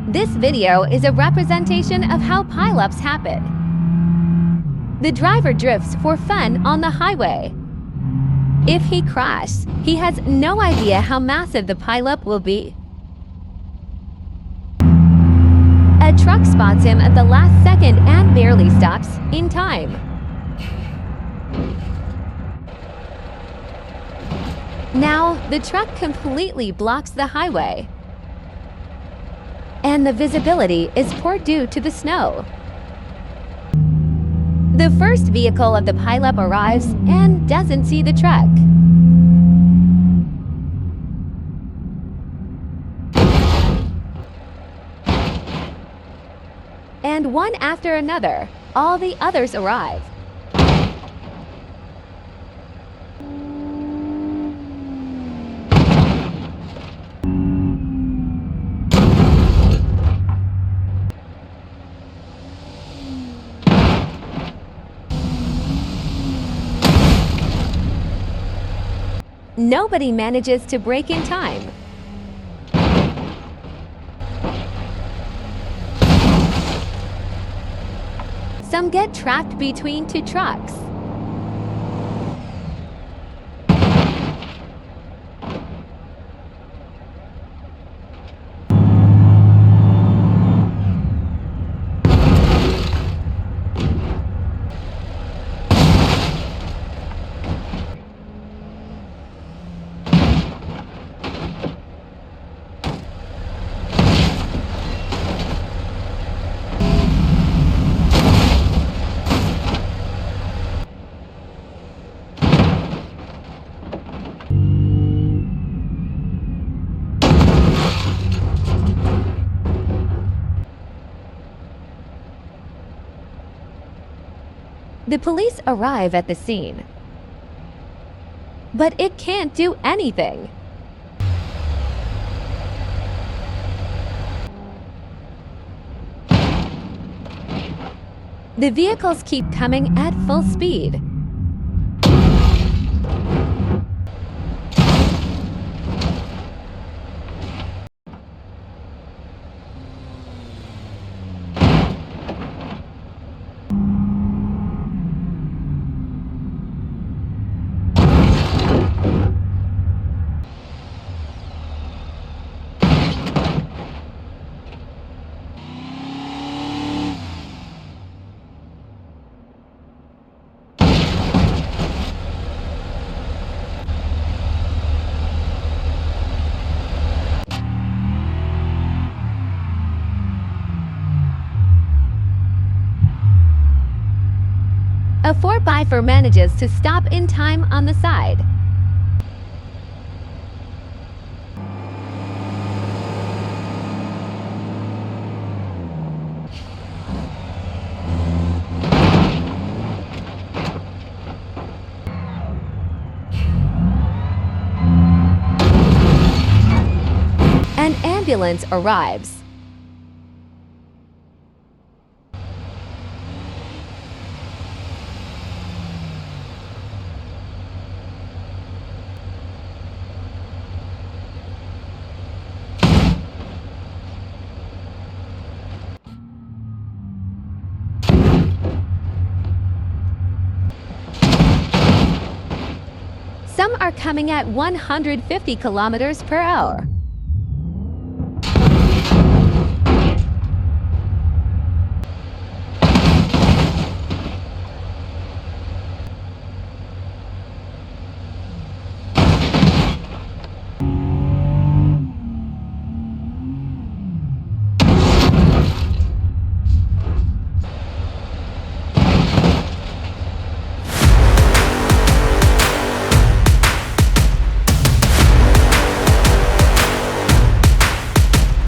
This video is a representation of how pileups happen. The driver drifts for fun on the highway. If he crashes, he has no idea how massive the pileup will be. A truck spots him at the last second and barely stops in time. Now, the truck completely blocks the highway, and the visibility is poor due to the snow. The first vehicle of the pileup arrives and doesn't see the truck. And one after another, all the others arrive. Nobody manages to brake in time. Some get trapped between two trucks. The police arrive at the scene, but it can't do anything. The vehicles keep coming at full speed. A 4x4 manages to stop in time on the side. An ambulance arrives. Some are coming at 150 kilometers per hour.